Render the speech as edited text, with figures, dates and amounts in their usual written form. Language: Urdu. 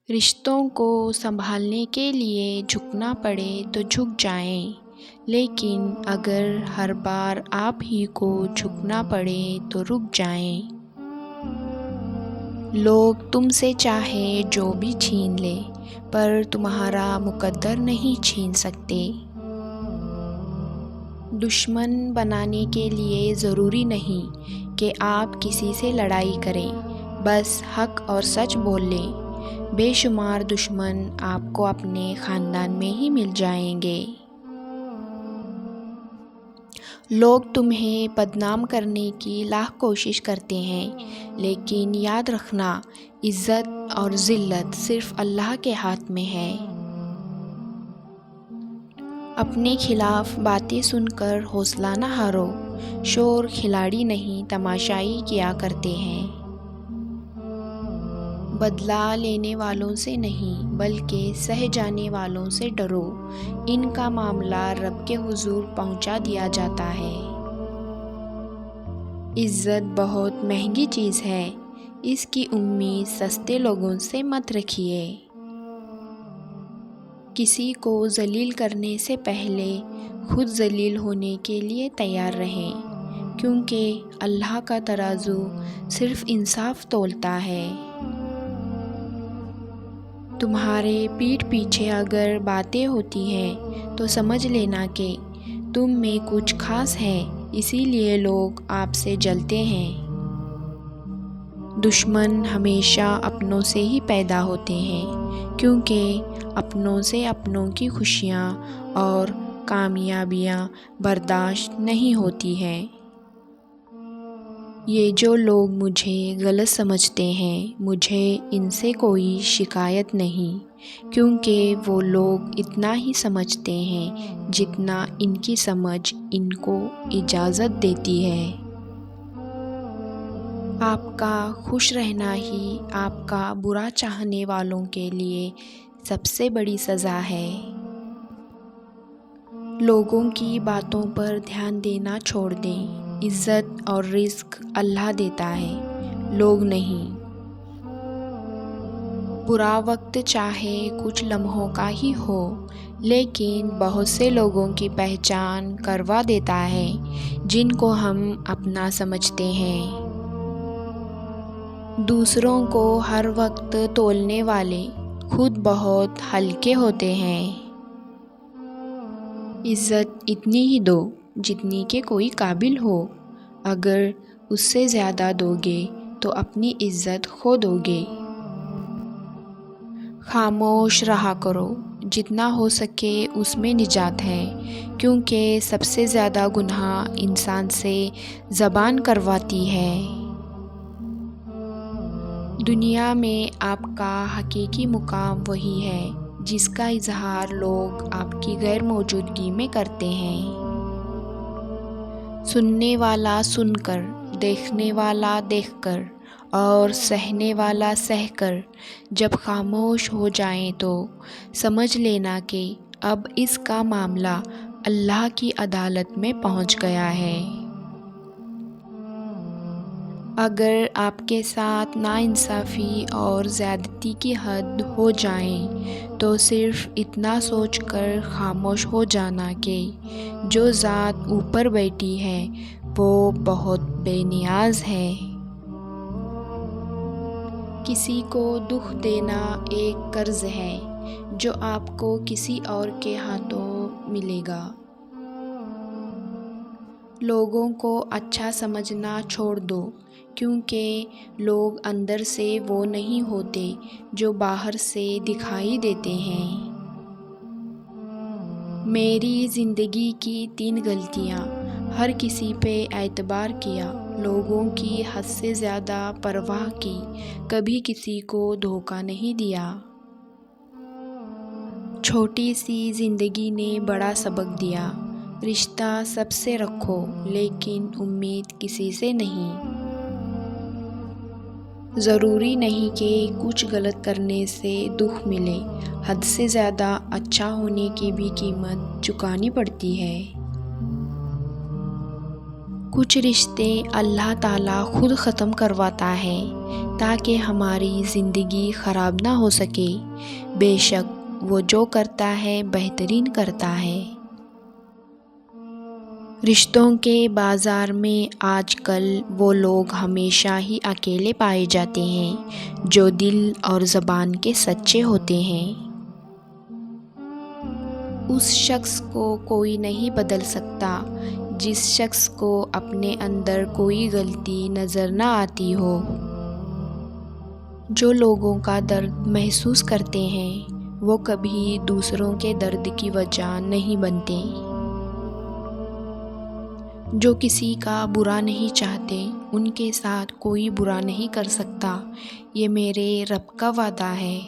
رشتوں کو سنبھالنے کے لیے جھکنا پڑے تو جھک جائیں، لیکن اگر ہر بار آپ ہی کو جھکنا پڑے تو رک جائیں۔ لوگ تم سے چاہے جو بھی چھین لے، پر تمہارا مقدر نہیں چھین سکتے۔ دشمن بنانے کے لیے ضروری نہیں کہ آپ کسی سے لڑائی کریں، بس حق اور سچ بول لیں۔ بے شمار دشمن آپ کو اپنے خاندان میں ہی مل جائیں گے۔ لوگ تمہیں بدنام کرنے کی لاکھ کوشش کرتے ہیں، لیکن یاد رکھنا، عزت اور ذلت صرف اللہ کے ہاتھ میں ہے۔ اپنے خلاف باتیں سن کر حوصلہ نہ ہارو، شور کھلاڑی نہیں تماشائی کیا کرتے ہیں۔ بدلہ لینے والوں سے نہیں بلکہ سہ جانے والوں سے ڈرو، ان کا معاملہ رب کے حضور پہنچا دیا جاتا ہے۔ عزت بہت مہنگی چیز ہے، اس کی امید سستے لوگوں سے مت رکھیے۔ کسی کو ذلیل کرنے سے پہلے خود ذلیل ہونے کے لیے تیار رہیں، کیونکہ اللہ کا ترازو صرف انصاف تولتا ہے۔ تمہارے پیٹھ پیچھے اگر باتیں ہوتی ہیں تو سمجھ لینا کہ تم میں کچھ خاص ہے، اسی لیے لوگ آپ سے جلتے ہیں۔ دشمن ہمیشہ اپنوں سے ہی پیدا ہوتے ہیں، کیونکہ اپنوں سے اپنوں کی خوشیاں اور کامیابیاں برداشت نہیں ہوتی ہیں۔ یہ جو لوگ مجھے غلط سمجھتے ہیں، مجھے ان سے کوئی شکایت نہیں، کیونکہ وہ لوگ اتنا ہی سمجھتے ہیں جتنا ان کی سمجھ ان کو اجازت دیتی ہے۔ آپ کا خوش رہنا ہی آپ کا برا چاہنے والوں کے لیے سب سے بڑی سزا ہے۔ لوگوں کی باتوں پر دھیان دینا چھوڑ دیں، عزت اور رزق اللہ دیتا ہے، لوگ نہیں۔ برا وقت چاہے کچھ لمحوں کا ہی ہو، لیکن بہت سے لوگوں کی پہچان کروا دیتا ہے جن کو ہم اپنا سمجھتے ہیں۔ دوسروں کو ہر وقت تولنے والے خود بہت ہلکے ہوتے ہیں۔ عزت اتنی ہی دو جتنی کہ کوئی قابل ہو، اگر اس سے زیادہ دو گے تو اپنی عزت کھو دو گے۔ خاموش رہا کرو، جتنا ہو سکے اس میں نجات ہے، کیونکہ سب سے زیادہ گناہ انسان سے زبان کرواتی ہے۔ دنیا میں آپ کا حقیقی مقام وہی ہے جس کا اظہار لوگ آپ کی غیر موجودگی میں کرتے ہیں۔ سننے والا سن کر، دیکھنے والا دیکھ کر اور سہنے والا سہ کر جب خاموش ہو جائیں تو سمجھ لینا کہ اب اس کا معاملہ اللہ کی عدالت میں پہنچ گیا ہے۔ اگر آپ کے ساتھ ناانصافی اور زیادتی کی حد ہو جائے تو صرف اتنا سوچ کر خاموش ہو جانا کہ جو ذات اوپر بیٹھی ہے وہ بہت بے نیاز ہے۔ کسی کو دکھ دینا ایک قرض ہے جو آپ کو کسی اور کے ہاتھوں ملے گا۔ لوگوں کو اچھا سمجھنا چھوڑ دو، کیونکہ لوگ اندر سے وہ نہیں ہوتے جو باہر سے دکھائی دیتے ہیں۔ میری زندگی کی 3 غلطیاں: ہر کسی پہ اعتبار کیا، لوگوں کی حد سے زیادہ پرواہ کی، کبھی کسی کو دھوکہ نہیں دیا۔ چھوٹی سی زندگی نے بڑا سبق دیا: رشتہ سب سے رکھو لیکن امید کسی سے نہیں۔ ضروری نہیں کہ کچھ غلط کرنے سے دکھ ملے، حد سے زیادہ اچھا ہونے کی بھی قیمت چکانی پڑتی ہے۔ کچھ رشتے اللہ تعالیٰ خود ختم کرواتا ہے تاکہ ہماری زندگی خراب نہ ہو سکے۔ بے شک وہ جو کرتا ہے بہترین کرتا ہے۔ رشتوں کے بازار میں آج کل وہ لوگ ہمیشہ ہی اکیلے پائے جاتے ہیں جو دل اور زبان کے سچے ہوتے ہیں۔ اس شخص کو کوئی نہیں بدل سکتا جس شخص کو اپنے اندر کوئی غلطی نظر نہ آتی ہو۔ جو لوگوں کا درد محسوس کرتے ہیں وہ کبھی دوسروں کے درد کی وجہ نہیں بنتے۔ جو کسی کا برا نہیں چاہتے ان کے ساتھ کوئی برا نہیں کر سکتا، یہ میرے رب کا وعدہ ہے۔